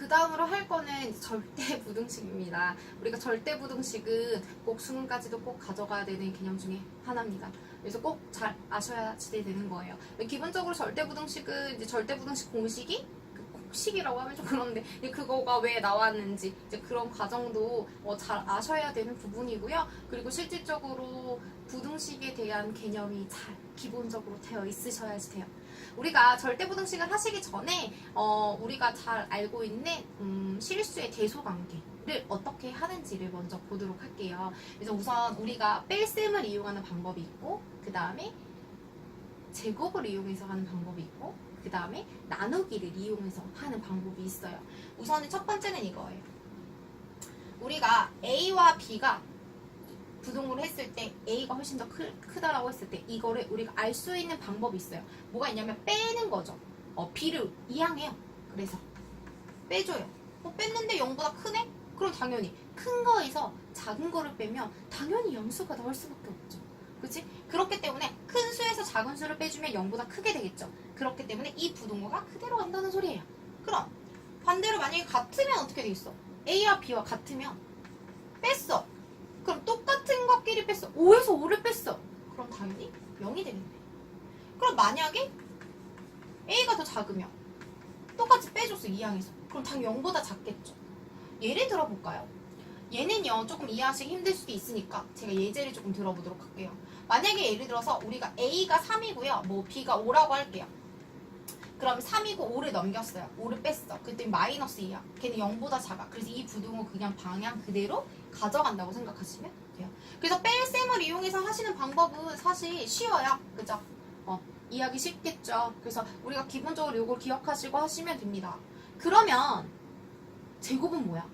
그 다음으로 할 거는 이제 절대부등식입니다. 우리가 절대부등식은 꼭 수능까지도 꼭 가져가야 되는 개념 중에 하나입니다. 그래서 꼭 잘 아셔야 되는 거예요. 기본적으로 절대부등식은 이제 절대부등식 공식이 공식이라고 하면 좀 그런데 그거가 왜 나왔는지 이제 그런 과정도 잘 아셔야 되는 부분이고요. 그리고 실질적으로 부등식에 대한 개념이 잘 기본적으로 되어 있으셔야지 돼요. 우리가 절대부등식을 하시기 전에 우리가 잘 알고 있는 실수의 대소관계를 어떻게 하는지를 먼저 보도록 할게요. 그래서 우선 우리가 뺄셈을 이용하는 방법이 있고, 그 다음에 제곱을 이용해서 하는 방법이 있고, 그 다음에 나누기를 이용해서 하는 방법이 있어요. 우선은 첫 번째는 이거예요. 우리가 A와 B가 부등호를 했을 때 A가 훨씬 더 크다라고 했을 때 이거를 우리가 알 수 있는 방법이 있어요. 뭐가 있냐면 빼는 거죠. B를 이항해요. 그래서 빼줘요. 뺐는데 0보다 크네? 그럼 당연히 큰 거에서 작은 거를 빼면 당연히 영수가 나올 수밖에 없죠. 그치? 그렇기 때문에 큰 수에서 작은 수를 빼주면 0보다 크게 되겠죠. 그렇기 때문에 이 부등호가 그대로 간다는 소리예요. 그럼 반대로 만약에 같으면 어떻게 되겠어? A와 B와 같으면 뺐어. 그럼 똑같은 것끼리 뺐어. 5에서 5를 뺐어. 그럼 당연히 0이 되겠네. 그럼 만약에 A가 더 작으면 똑같이 빼줬어. 이항에서. 그럼 당연히 0보다 작겠죠. 예를 들어볼까요? 얘는요 조금 이해하시기 힘들 수도 있으니까 제가 예제를 조금 들어보도록 할게요. 만약에 예를 들어서 우리가 A가 3이고요 뭐 B가 5라고 할게요. 그럼 3이고 5를 넘겼어요. 5를 뺐어. 그때 마이너스 2야. 걔는 0보다 작아. 그래서 이 부등호 그냥 방향 그대로 가져간다고 생각하시면 돼요. 그래서 뺄셈을 이용해서 하시는 방법은 사실 쉬워요. 그죠? 이해하기 쉽겠죠? 그래서 우리가 기본적으로 이걸 기억하시고 하시면 됩니다. 그러면 제곱은 뭐야?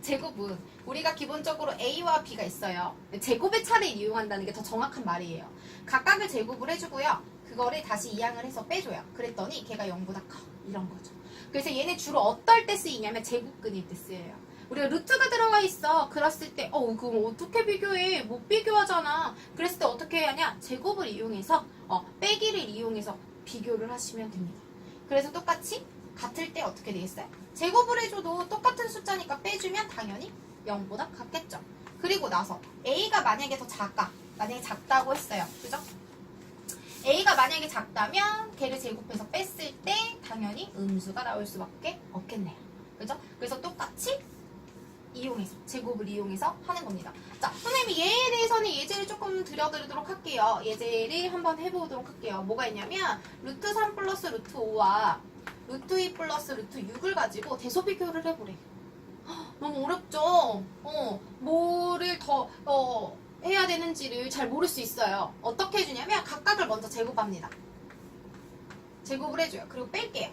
제곱은 우리가 기본적으로 A와 B가 있어요. 제곱의 차를 이용한다는 게 더 정확한 말이에요. 각각을 제곱을 해주고요. 그거를 다시 이항을 해서 빼줘요. 그랬더니 걔가 0보다 커. 이런 거죠. 그래서 얘네 주로 어떨 때 쓰이냐면 제곱근일 때 쓰여요. 우리가 루트가 들어가 있어. 그랬을 때 그럼 어떻게 비교해? 못 비교하잖아. 그랬을 때 어떻게 해야 하냐? 제곱을 이용해서 빼기를 이용해서 비교를 하시면 됩니다. 그래서 똑같이 같을 때 어떻게 되겠어요? 제곱을 해줘도 똑같은 숫자니까 빼주면 당연히 0보다 같겠죠. 그리고 나서 A가 만약에 더 작아. 만약에 작다고 했어요. 그죠? A가 만약에 작다면 걔를 제곱해서 뺐을 때 당연히 음수가 나올 수밖에 없겠네요. 그죠? 그래서 똑같이 이용해서 제곱을 이용해서 하는 겁니다. 자, 선생님이 얘에 대해서는 예제를 조금 드려드리도록 할게요. 예제를 한번 해보도록 할게요. 뭐가 있냐면 루트 3 플러스 루트 5와 루트 2 플러스 루트 6을 가지고 대소 비교를 해보래. 너무 어렵죠? 뭐를 더 해야 되는지를 잘 모를 수 있어요. 어떻게 해주냐면 각각을 먼저 제곱합니다. 제곱을 해줘요. 그리고 뺄게요.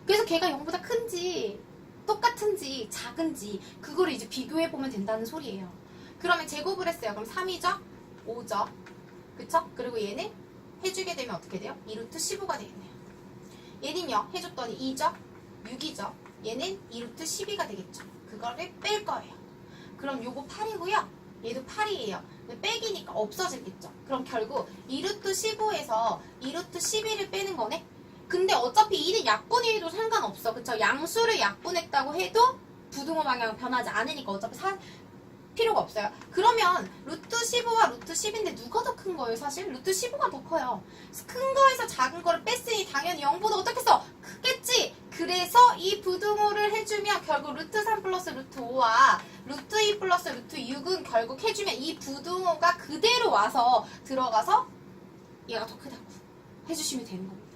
그래서 걔가 0보다 큰지 똑같은지 작은지 그거를 이제 비교해보면 된다는 소리예요. 그러면 제곱을 했어요. 그럼 3이죠? 5죠? 그쵸? 그리고 얘는 해주게 되면 어떻게 돼요? 2루트 15가 되겠네요. 얘는요 해줬더니 2죠? 6이죠? 얘는 2루트 12가 되겠죠. 그거를 뺄 거예요. 그럼 요거 8이고요. 얘도 8이에요. 빼기니까 없어지겠죠. 그럼 결국 2루트 15에서 2루트 12를 빼는 거네? 근데 어차피 2는 약분이 해도 상관없어. 그쵸? 양수를 약분했다고 해도 부등호 방향은 변하지 않으니까 어차피 필요가 없어요. 그러면 루트 15와 루트 10인데 누가 더 큰 거예요? 사실 루트 15가 더 커요. 큰 거에서 작은 거를 뺐으니 당연히 0보다 어떻게 써? 크겠지? 그래서 이 부등호를 해주면 결국 루트 3 플러스 루트 5와 루트 2 플러스 루트 6은 결국 해주면 이 부등호가 그대로 와서 들어가서 얘가 더 크다고 해주시면 되는 겁니다.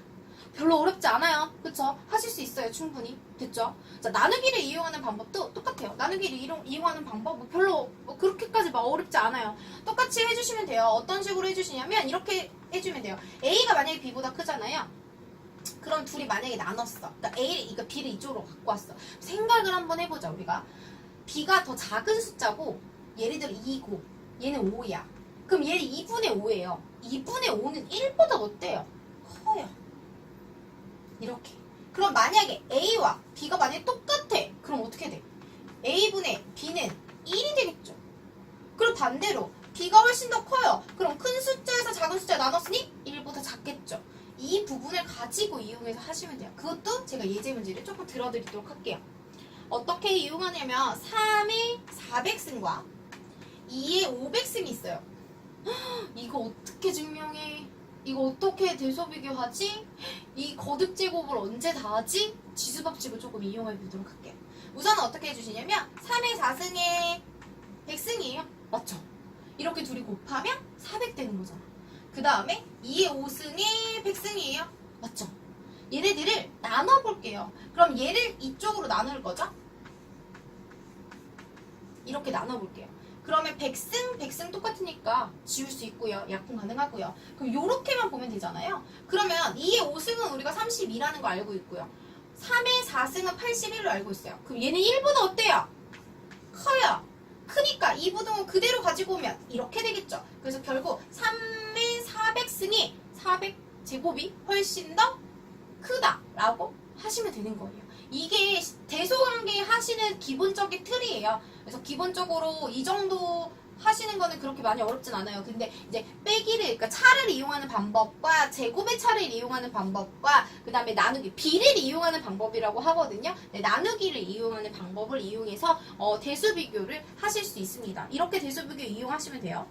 별로 어렵지 않아요. 그쵸? 하실 수 있어요. 충분히. 됐죠? 자, 나누기를 이용하는 방법도 똑같아요. 나누기를 이용하는 방법은 별로 그렇게까지 막 어렵지 않아요. 똑같이 해주시면 돼요. 어떤 식으로 해주시냐면 이렇게 해주면 돼요. A가 만약에 B보다 크잖아요. 그럼 둘이 만약에 나눴어. 그러니까 B를 이쪽으로 갖고 왔어. 생각을 한번 해보자, 우리가. B가 더 작은 숫자고 예를 들어 2고 얘는 5야. 그럼 얘는 2분의 5예요. 2분의 5는 1보다 어때요? 커요. 이렇게. 그럼 만약에 A와 B가 만약에 똑같아. 그럼 어떻게 돼? A분의 B는 1이 되겠죠. 그리고 반대로 B가 훨씬 더 커요. 그럼 큰 숫자에서 작은 숫자 나눴으니 1보다 작겠죠. 이 부분을 가지고 이용해서 하시면 돼요. 그것도 제가 예제 문제를 조금 들어드리도록 할게요. 어떻게 이용하냐면 3의 400승과 2의 500승이 있어요. 이거 어떻게 증명해? 이거 어떻게 대소 비교하지? 이 거듭 제곱을 언제 다 하지? 지수법칙을 조금 이용해 보도록 할게요. 우선은 어떻게 해주시냐면 3의 4승에 100승이에요. 맞죠? 이렇게 둘이 곱하면 400 되는 거잖아. 그 다음에 2의 5승에 100승이에요. 맞죠? 얘네들을 나눠볼게요. 그럼 얘를 이쪽으로 나눌 거죠? 이렇게 나눠볼게요. 그러면 100승 똑같으니까 지울 수 있고요. 약분 가능하고요. 그럼 요렇게만 보면 되잖아요. 그러면 2의 5승은 우리가 32라는 거 알고 있고요. 3의 4승은 81로 알고 있어요. 그럼 얘는 1보다 어때요? 커요. 크니까 이 부등호 그대로 가지고 오면 이렇게 되겠죠. 그래서 결국 3의 400승이 400제곱이 훨씬 더 크다라고 하시면 되는 거예요. 이게 대소관계 하시는 기본적인 틀이에요. 그래서 기본적으로 이 정도 하시는 거는 그렇게 많이 어렵진 않아요. 근데 이제 빼기를, 그러니까 차를 이용하는 방법과 제곱의 차를 이용하는 방법과 그 다음에 나누기, 비를 이용하는 방법이라고 하거든요. 네, 나누기를 이용하는 방법을 이용해서 대수 비교를 하실 수 있습니다. 이렇게 대수 비교 이용하시면 돼요.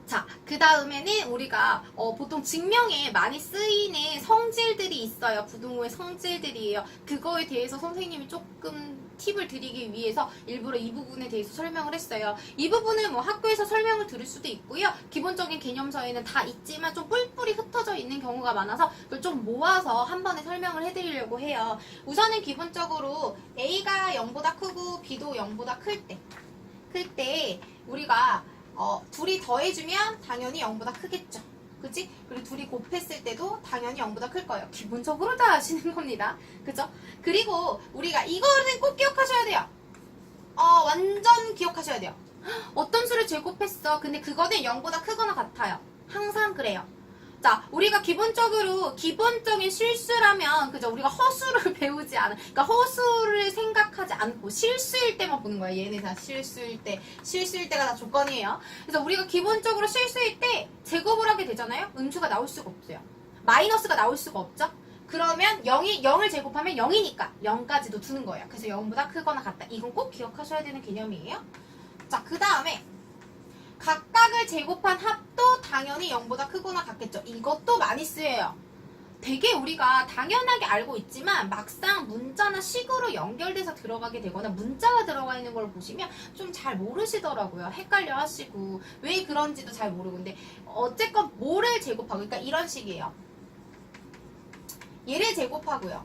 자, 그 다음에는 우리가 보통 증명에 많이 쓰이는 성질들이 있어요. 부등호의 성질들이에요. 그거에 대해서 선생님이 조금 팁을 드리기 위해서 일부러 이 부분에 대해서 설명을 했어요. 이 부분은 뭐 학교에서 설명을 들을 수도 있고요. 기본적인 개념서에는 다 있지만 좀 뿔뿔이 흩어져 있는 경우가 많아서 그걸 좀 모아서 한 번에 설명을 해드리려고 해요. 우선은 기본적으로 A가 0보다 크고 B도 0보다 클 때 우리가 둘이 더해주면 당연히 0보다 크겠죠. 그치? 그리고 둘이 곱했을 때도 당연히 0보다 클 거예요. 기본적으로 다 아시는 겁니다. 그죠? 그리고 우리가 이거는 꼭 기억하셔야 돼요. 완전 기억하셔야 돼요. 어떤 수를 제곱했어. 근데 그거는 0보다 크거나 같아요. 항상 그래요. 자, 우리가 기본적인 실수라면, 그죠? 우리가 허수를 배우지 않아. 그러니까 허수를 생각하지 않고 실수일 때만 보는 거야. 얘네 다 실수일 때가 다 조건이에요. 그래서 우리가 기본적으로 실수일 때 제곱을 하게 되잖아요? 음수가 나올 수가 없어요. 마이너스가 나올 수가 없죠? 그러면 0을 제곱하면 0이니까 0까지도 두는 거예요. 그래서 0보다 크거나 같다. 이건 꼭 기억하셔야 되는 개념이에요. 자, 그 다음에 각각을 제곱한 합도 당연히 0보다 크거나 같겠죠. 이것도 많이 쓰여요. 되게 우리가 당연하게 알고 있지만 막상 문자나 식으로 연결돼서 들어가게 되거나 문자가 들어가 있는 걸 보시면 좀 잘 모르시더라고요. 헷갈려 하시고 왜 그런지도 잘 모르고. 근데 어쨌건 뭐를 제곱하고, 그러니까 이런 식이에요. 얘를 제곱하고요.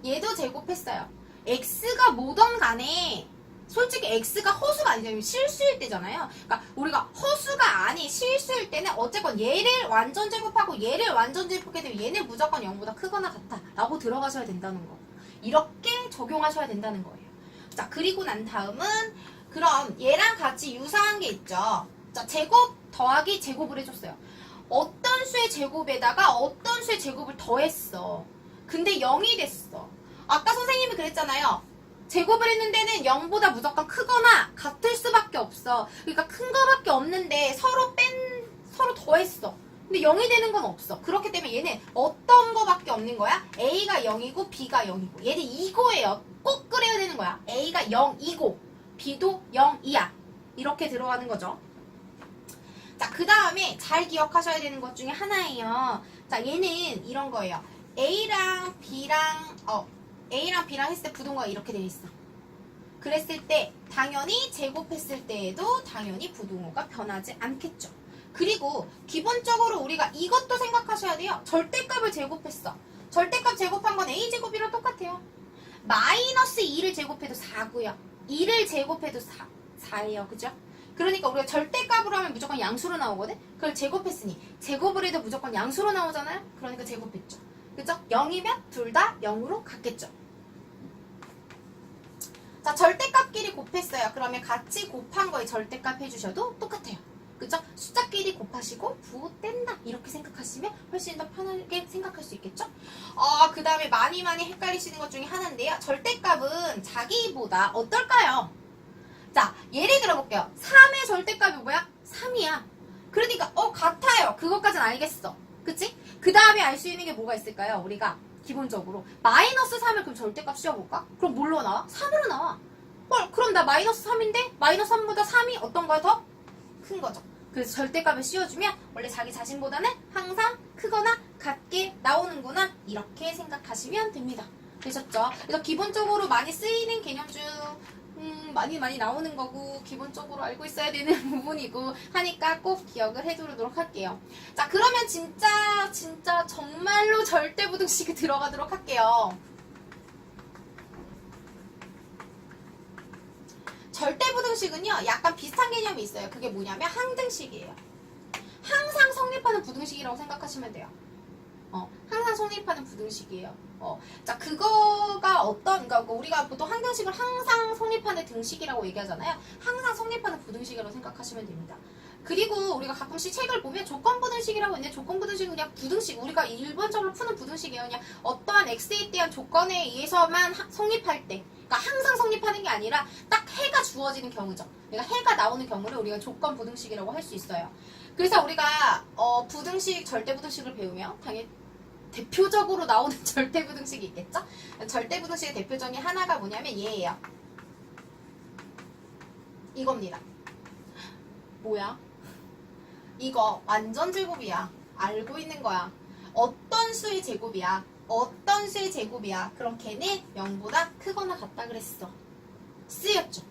얘도 제곱했어요. x가 뭐든 간에 솔직히 x가 허수가 아니잖아요. 실수일 때잖아요. 그러니까 우리가 허수가 아닌 실수일 때는 어쨌건 얘를 완전 제곱하고 얘를 완전 제곱하게 되면 얘는 무조건 0보다 크거나 같아 라고 들어가셔야 된다는 거. 이렇게 적용하셔야 된다는 거예요. 자, 그리고 난 다음은 그럼 얘랑 같이 유사한 게 있죠. 자, 제곱 더하기 제곱을 해줬어요. 어떤 수의 제곱에다가 어떤 수의 제곱을 더했어. 근데 0이 됐어. 아까 선생님이 그랬잖아요. 제곱을 했는 데는 0보다 무조건 크거나 같을 수밖에 없어. 그러니까 큰 거밖에 없는데 서로 더했어. 근데 0이 되는 건 없어. 그렇기 때문에 얘는 어떤 거밖에 없는 거야? A가 0이고 B가 0이고. 얘는 이거예요. 꼭 그래야 되는 거야. A가 0이고 B도 0이야. 이렇게 들어가는 거죠. 자, 그 다음에 잘 기억하셔야 되는 것 중에 하나예요. 자, 얘는 이런 거예요. A랑 B랑 했을 때 부등호가 이렇게 되어 있어. 그랬을 때 당연히 제곱했을 때에도 당연히 부등호가 변하지 않겠죠. 그리고 기본적으로 우리가 이것도 생각하셔야 돼요. 절대값을 제곱했어. 절대값 제곱한 건 A제곱이랑 똑같아요. 마이너스 2를 제곱해도 4고요. 2를 제곱해도 4예요. 그죠? 그러니까 우리가 절대값으로 하면 무조건 양수로 나오거든? 그걸 제곱했으니 제곱을 해도 무조건 양수로 나오잖아요? 그러니까 제곱했죠. 그죠? 0이면 둘 다 0으로 같겠죠. 자, 절대값끼리 곱했어요. 그러면 같이 곱한 거에 절대값 해주셔도 똑같아요. 그죠? 숫자끼리 곱하시고 부호 뗀다 이렇게 생각하시면 훨씬 더 편하게 생각할 수 있겠죠? 그 다음에 많이 헷갈리시는 것 중에 하나인데요. 절대값은 자기보다 어떨까요? 자, 예를 들어볼게요. 3의 절대값이 뭐야? 3이야. 그러니까 같아요. 그것까진 알겠어. 그치? 그 다음에 알 수 있는 게 뭐가 있을까요? 우리가 기본적으로 마이너스 3을 그럼 절대값 씌워볼까? 그럼 뭘로 나와? 3으로 나와. 그럼 나 마이너스 3인데 마이너스 3보다 3이 어떤 거야 더? 큰 거죠. 그래서 절대값을 씌워주면 원래 자기 자신보다는 항상 크거나 같게 나오는구나 이렇게 생각하시면 됩니다. 되셨죠? 그래서 기본적으로 많이 쓰이는 개념 중 많이 나오는 거고 기본적으로 알고 있어야 되는 부분이고 하니까 꼭 기억을 해두도록 할게요. 자, 그러면 진짜 정말로 절대부등식이 들어가도록 할게요. 절대부등식은요 약간 비슷한 개념이 있어요. 그게 뭐냐면 항등식이에요. 항상 성립하는 부등식이라고 생각하시면 돼요. 항상 성립하는 부등식이에요. 자, 그거가 그러니까 우리가 보통 항등식을 항상 성립하는 등식이라고 얘기하잖아요. 항상 성립하는 부등식이라고 생각하시면 됩니다. 그리고 우리가 가끔씩 책을 보면 조건부등식이라고 있는데 조건부등식은 그냥 부등식, 우리가 일반적으로 푸는 부등식이에요. 그냥 어떠한 x에 대한 조건에 의해서만 성립할 때, 그러니까 항상 성립하는 게 아니라 딱 해가 주어지는 경우죠. 그러니까 해가 나오는 경우를 우리가 조건부등식이라고 할 수 있어요. 그래서 우리가 부등식, 절대부등식을 배우면 당연히 대표적으로 나오는 절대부등식이 있겠죠? 절대부등식의 대표적인 하나가 뭐냐면 얘예요. 이겁니다. 뭐야? 이거 완전 제곱이야. 알고 있는 거야. 어떤 수의 제곱이야? 어떤 수의 제곱이야? 그럼 걔는 0보다 크거나 같다 그랬어. 쓰였죠.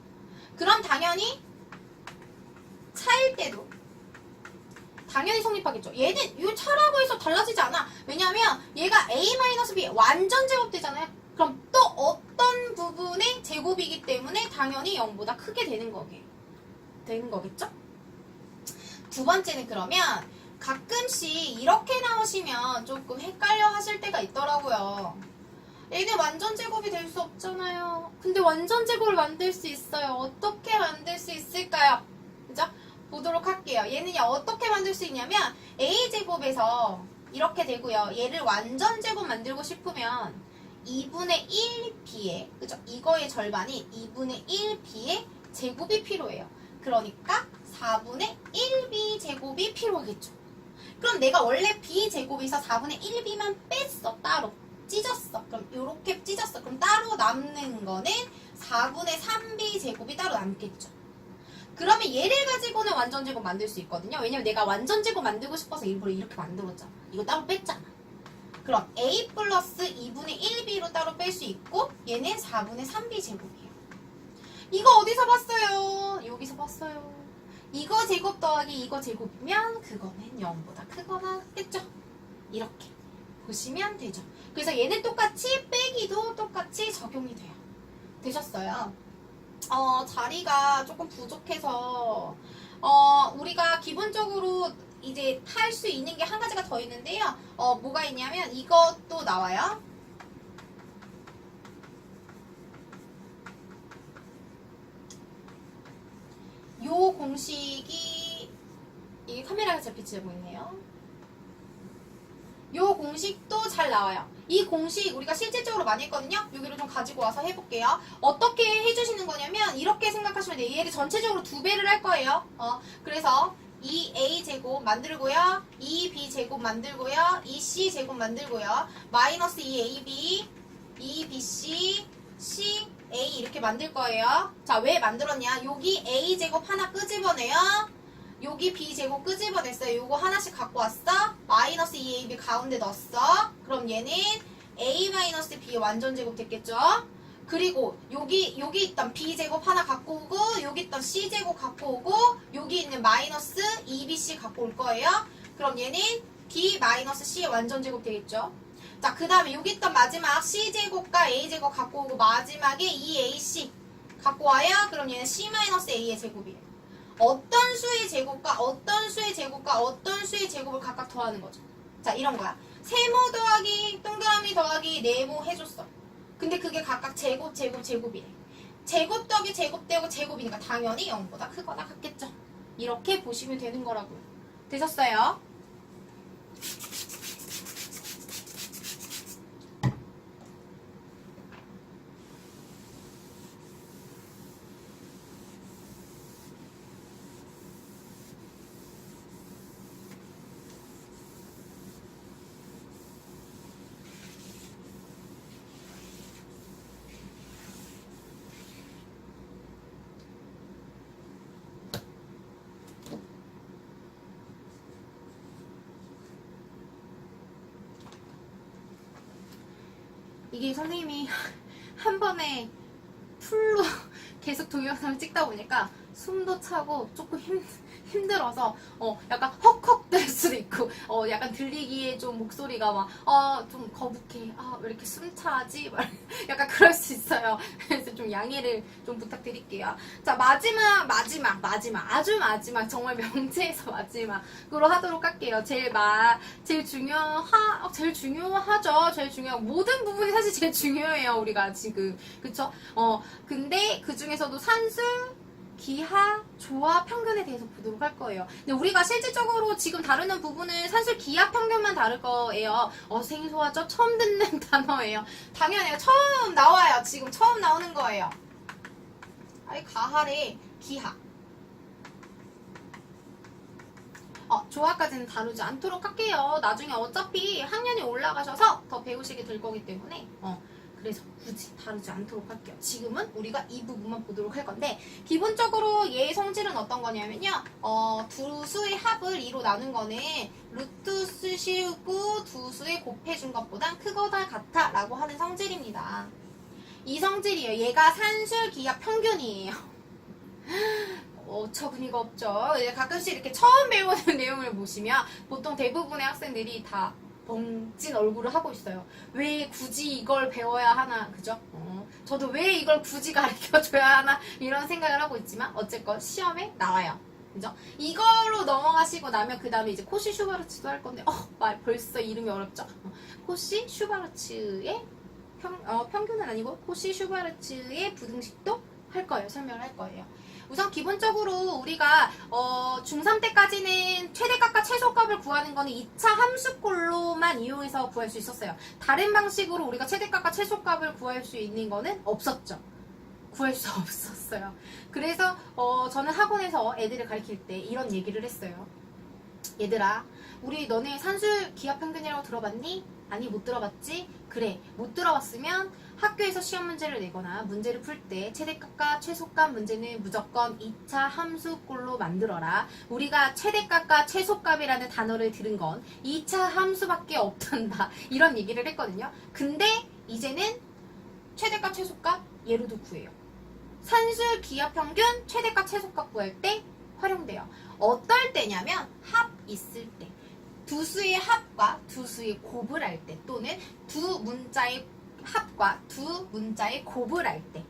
그럼 당연히 차일 때도 당연히 성립하겠죠. 얘는 이 차라고 해서 달라지지 않아. 왜냐하면 얘가 a-b 완전 제곱되잖아요. 그럼 또 어떤 부분의 제곱이기 때문에 당연히 0보다 크게 되는 거겠죠? 두 번째는 그러면 가끔씩 이렇게 나오시면 조금 헷갈려 하실 때가 있더라고요. 얘는 완전 제곱이 될 수 없잖아요. 근데 완전 제곱을 만들 수 있어요. 어떻게 만들 수 있을까요? 그죠? 보도록 할게요. 얘는요 어떻게 만들 수 있냐면 a제곱에서 이렇게 되고요. 얘를 완전 제곱 만들고 싶으면 2분의 1b에 그죠? 이거의 절반이 2분의 1b의 제곱이 필요해요. 그러니까 4분의 1b 제곱이 필요하겠죠. 그럼 내가 원래 b 제곱에서 4분의 1b만 뺐어. 따로 찢었어. 그럼 이렇게 찢었어. 그럼 따로 남는 거는 4분의 3b 제곱이 따로 남겠죠. 그러면 얘를 가지고는 완전 제곱 만들 수 있거든요. 왜냐면 내가 완전 제곱 만들고 싶어서 일부러 이렇게 만들었잖아. 이거 따로 뺐잖아. 그럼 a 플러스 2분의 1b로 따로 뺄 수 있고 얘는 4분의 3b 제곱이에요. 이거 어디서 봤어요? 여기서 봤어요. 이거 제곱 더하기 이거 제곱이면 그거는 0보다 크거나 같겠죠? 이렇게 보시면 되죠. 그래서 얘는 똑같이 빼기도 똑같이 적용이 돼요. 되셨어요? 자리가 조금 부족해서 우리가 기본적으로 이제 할 수 있는 게 한 가지가 더 있는데요. 뭐가 있냐면 이것도 나와요. 요 공식이 이 카메라가 잘 비치고 있네요. 요 공식도 잘 나와요. 이 공식 우리가 실질적으로 많이 했거든요. 여기로 좀 가지고 와서 해볼게요. 어떻게 해주시는 거냐면 이렇게 생각하시면 돼요. 얘를 전체적으로 2배를 할 거예요. 그래서 이 a제곱 만들고요. 이 b제곱 만들고요. 이 c제곱 만들고요. 마이너스 2ab, 2bc, c, a 이렇게 만들 거예요. 자, 왜 만들었냐? 여기 a제곱 하나 끄집어내요. 여기 b제곱 끄집어냈어요. 요거 하나씩 갖고 왔어. 마이너스 2ab 가운데 넣었어. 그럼 얘는 a-b 완전 제곱 됐겠죠? 그리고 여기 있던 b제곱 하나 갖고 오고 여기 있던 c제곱 갖고 오고 여기 있는 마이너스 2bc 갖고 올 거예요. 그럼 얘는 b-c 완전 제곱 되겠죠? 자, 그 다음에 여기 있던 마지막 c제곱과 a제곱 갖고 오고 마지막에 2ac 갖고 와요. 그럼 얘는 c-a의 제곱이에요. 어떤 수의 제곱과 어떤 수의 제곱과 어떤 수의 제곱을 각각 더하는 거죠. 자, 이런 거야. 세모 더하기 동그라미 더하기 네모 해줬어. 근데 그게 각각 제곱이래. 제곱 더하기 제곱되고 제곱이니까 당연히 0보다 크거나 같겠죠. 이렇게 보시면 되는 거라고요. 되셨어요? 이게 선생님이 한 번에 풀로 계속 동영상을 찍다 보니까 숨도 차고 조금 힘들어서 약간 헉헉 될 수도 있고 약간 들리기에 좀 목소리가 막 좀 거북해, 왜 이렇게 숨차지? 약간 그럴 수 있어요. 그래서 좀 양해를 좀 부탁드릴게요. 자, 마지막 아주 마지막 정말 명제에서 마지막으로 하도록 할게요. 제일 중요하죠. 제일 중요한 모든 부분이 사실 제일 중요해요. 우리가 지금 그쵸? 근데 그 중에서도 산술, 기하, 조화, 평균에 대해서 보도록 할 거예요. 근데 우리가 실질적으로 지금 다루는 부분은 산술, 기하, 평균만 다룰 거예요. 생소하죠? 처음 듣는 단어예요. 당연해요. 처음 나와요. 지금 처음 나오는 거예요. 가하래, 기하. 조화까지는 다루지 않도록 할게요. 나중에 어차피 학년이 올라가셔서 더 배우시게 될 거기 때문에 그래서 굳이 다루지 않도록 할게요. 지금은 우리가 이 부분만 보도록 할 건데, 기본적으로 얘의 성질은 어떤 거냐면요. 두 수의 합을 2로 나눈 거는 루트 수 씌우고 두 수에 곱해준 것보단 크거나 같아 라고 하는 성질입니다. 이 성질이에요. 얘가 산술, 기하, 평균이에요. 어처구니가 없죠. 가끔씩 이렇게 처음 배우는 내용을 보시면 보통 대부분의 학생들이 다 벙찐 얼굴을 하고 있어요. 왜 굳이 이걸 배워야 하나, 그죠? 저도 왜 이걸 굳이 가르쳐줘야 하나 이런 생각을 하고 있지만 어쨌건 시험에 나와요. 그죠? 이걸로 넘어가시고 나면 그 다음에 이제 코시 슈바르츠도 할 건데 벌써 이름이 어렵죠? 코시 슈바르츠의 평균은 아니고 코시 슈바르츠의 부등식도 할 거예요. 설명을 할 거예요. 우선 기본적으로 우리가 중3 때까지는 최대값과 최소값을 구하는 거는 2차 함수꼴로만 이용해서 구할 수 있었어요. 다른 방식으로 우리가 최대값과 최소값을 구할 수 있는 거는 없었죠. 구할 수 없었어요. 그래서 저는 학원에서 애들을 가르칠 때 이런 얘기를 했어요. 얘들아, 우리 너네 산술 기하평균이라고 들어봤니? 아니, 못 들어봤지? 그래, 못 들어봤으면 학교에서 시험 문제를 내거나 문제를 풀 때 최대값과 최소값 문제는 무조건 2차 함수꼴로 만들어라. 우리가 최대값과 최소값이라는 단어를 들은 건 2차 함수밖에 없단다. 이런 얘기를 했거든요. 근데 이제는 최대값, 최소값 예로도 구해요. 산술, 기하, 평균, 최대값, 최소값 구할 때 활용돼요. 어떨 때냐면 합 있을 때, 두 수의 합과 두 수의 곱을 할 때, 또는 두 문자의 합과 두 문자의 곱을 할 때,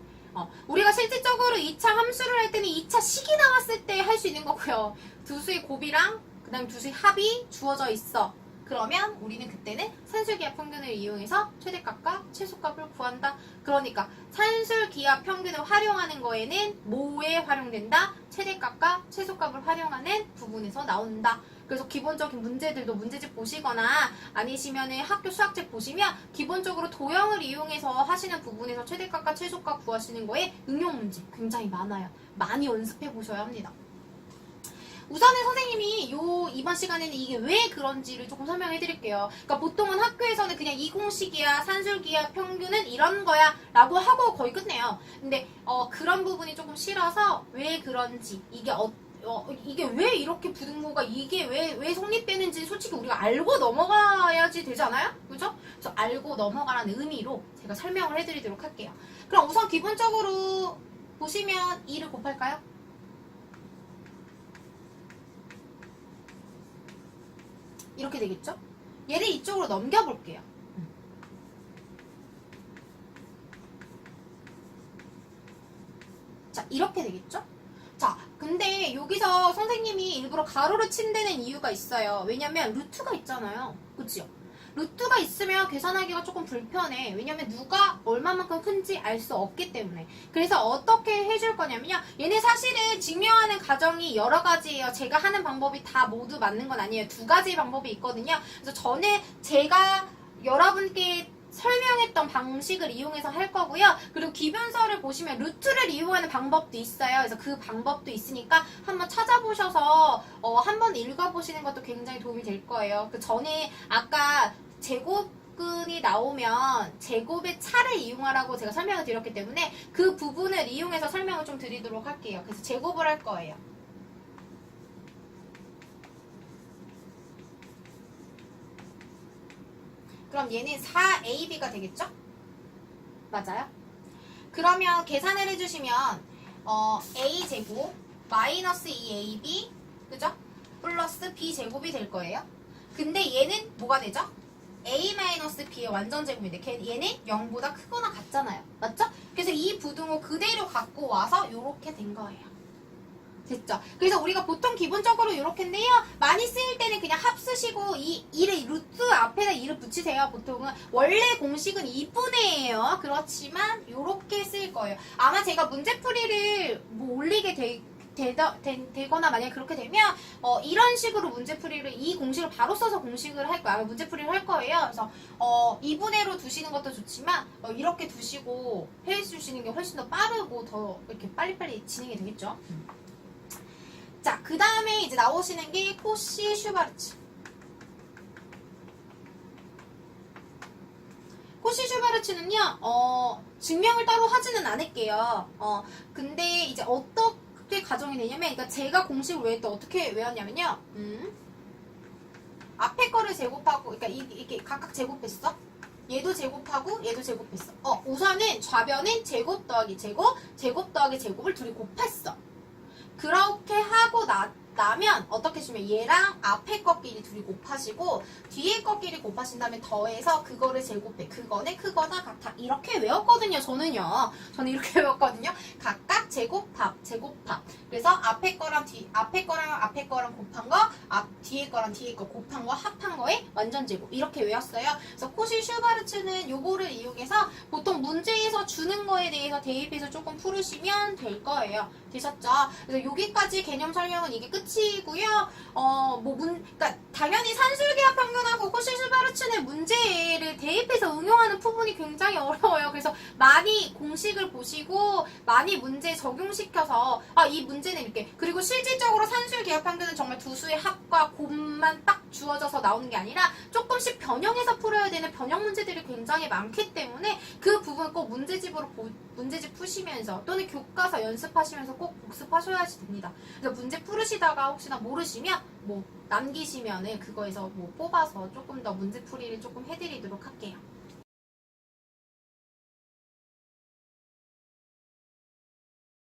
우리가 실질적으로 2차 함수를 할 때는 2차 식이 나왔을 때 할 수 있는 거고요. 두 수의 곱이랑 그 다음에 두 수의 합이 주어져 있어. 그러면 우리는 그때는 산술기하 평균을 이용해서 최대값과 최소값을 구한다. 그러니까 산술기하 평균을 활용하는 거에는 뭐에 활용된다? 최대값과 최소값을 활용하는 부분에서 나온다. 그래서 기본적인 문제들도 문제집 보시거나 아니시면은 학교 수학책 보시면 기본적으로 도형을 이용해서 하시는 부분에서 최대값과 최소값 구하시는 거에 응용 문제 굉장히 많아요. 많이 연습해 보셔야 합니다. 우선은 선생님이 이번 시간에는 이게 왜 그런지를 조금 설명해 드릴게요. 그러니까 보통은 학교에서는 그냥 이 공식이야, 산술기하 평균은 이런 거야 라고 하고 거의 끝내요. 근데 그런 부분이 조금 싫어서 왜 그런지, 이게 왜 이렇게 부등호가 이게 왜 성립되는지 솔직히 우리가 알고 넘어가야지 되잖아요? 그죠? 그래서 알고 넘어가라는 의미로 제가 설명을 해드리도록 할게요. 그럼 우선 기본적으로 보시면 2를 곱할까요? 이렇게 되겠죠? 얘를 이쪽으로 넘겨볼게요. 자, 이렇게 되겠죠? 자, 근데 여기서 선생님이 일부러 가로를 친다는 이유가 있어요. 왜냐면 루트가 있잖아요. 그치요? 루트가 있으면 계산하기가 조금 불편해. 왜냐면 누가 얼마만큼 큰지 알 수 없기 때문에. 그래서 어떻게 해줄 거냐면요. 얘네 사실은 증명하는 과정이 여러 가지예요. 제가 하는 방법이 다 모두 맞는 건 아니에요. 두 가지 방법이 있거든요. 그래서 전에 제가 여러분께 설명했던 방식을 이용해서 할 거고요. 그리고 기변서를 보시면 루트를 이용하는 방법도 있어요. 그래서 그 방법도 있으니까 한번 찾아보셔서 한번 읽어보시는 것도 굉장히 도움이 될 거예요. 그 전에 아까 제곱근이 나오면 제곱의 차를 이용하라고 제가 설명을 드렸기 때문에 그 부분을 이용해서 설명을 좀 드리도록 할게요. 그래서 제곱을 할 거예요. 그럼 얘는 4AB가 되겠죠? 맞아요? 그러면 계산을 해주시면 A제곱 마이너스 2AB 그죠? 플러스 B제곱이 될 거예요. 근데 얘는 뭐가 되죠? A-B의 완전 제곱인데 얘는 0보다 크거나 같잖아요. 맞죠? 그래서 이 부등호 그대로 갖고 와서 이렇게 된 거예요. 됐죠? 그래서 우리가 보통 기본적으로 이렇게인데요. 많이 쓰일 때는 그냥 합쓰시고 이 루트 앞에다 2를 붙이세요. 보통은 원래 공식은 2분의 1이에요. 그렇지만 이렇게 쓰일 거예요. 아마 제가 문제풀이를 뭐 올리게 되거나 만약에 그렇게 되면 이런 식으로 문제풀이를 이 공식을 바로 써서 공식을 할 거예요. 아마 문제풀이를 할 거예요. 그래서 2분의 1로 두시는 것도 좋지만 이렇게 두시고 해주시는 게 훨씬 더 빠르고 더 이렇게 빨리빨리 진행이 되겠죠. 자, 그 다음에 이제 나오시는 게 코시 슈바르츠. 코시 슈바르츠는요, 증명을 따로 하지는 않을게요. 근데 이제 어떻게 가정이 되냐면, 그러니까 제가 공식을 외울 때 어떻게 외웠냐면요, 앞에 거를 제곱하고, 그러니까 이게 각각 제곱했어. 얘도 제곱하고, 얘도 제곱했어. 우선은 좌변은 제곱 더하기 제곱, 제곱 더하기 제곱을 둘이 곱했어. 그렇게 하고 나면 어떻게 주면 얘랑 앞에 것끼리 둘이 곱하시고 뒤에 것끼리 곱하신 다음에 더해서 그거를 제곱해. 그거는 크거나 같아. 이렇게 외웠거든요. 저는 이렇게 외웠거든요. 각각 제곱합. 그래서 앞에 거랑 앞에 거랑 곱한 거, 뒤에 거랑 뒤에 거 곱한 거 합한 거에 완전 제곱. 이렇게 외웠어요. 그래서 코시 슈바르츠는 요거를 이용해서 보통 문제에서 주는 거에 대해서 대입해서 조금 풀으시면 될 거예요. 되셨죠? 그래서 여기까지 개념 설명은 이게 끝이고요. 그러니까 당연히 산술계합 평균하고 코시 슈바르츠는 문제를 대입해서 응용하는 부분이 굉장히 어려워요. 그래서 많이 공식을 보시고 많이 문제 적용시켜서 이 문제는 이렇게. 그리고 실질적으로 산술계합 평균은 정말 두 수의 합과 곱만 딱 주어져서 나오는 게 아니라 조금씩 변형해서 풀어야 되는 변형 문제들이 굉장히 많기 때문에 그 부분 꼭 문제집 푸시면서 또는 교과서 연습하시면서 꼭 복습하셔야지 됩니다. 그래서 문제 풀으시다가 혹시나 모르시면 남기시면은 그거에서 뽑아서 조금 더 문제풀이를 조금 해드리도록 할게요.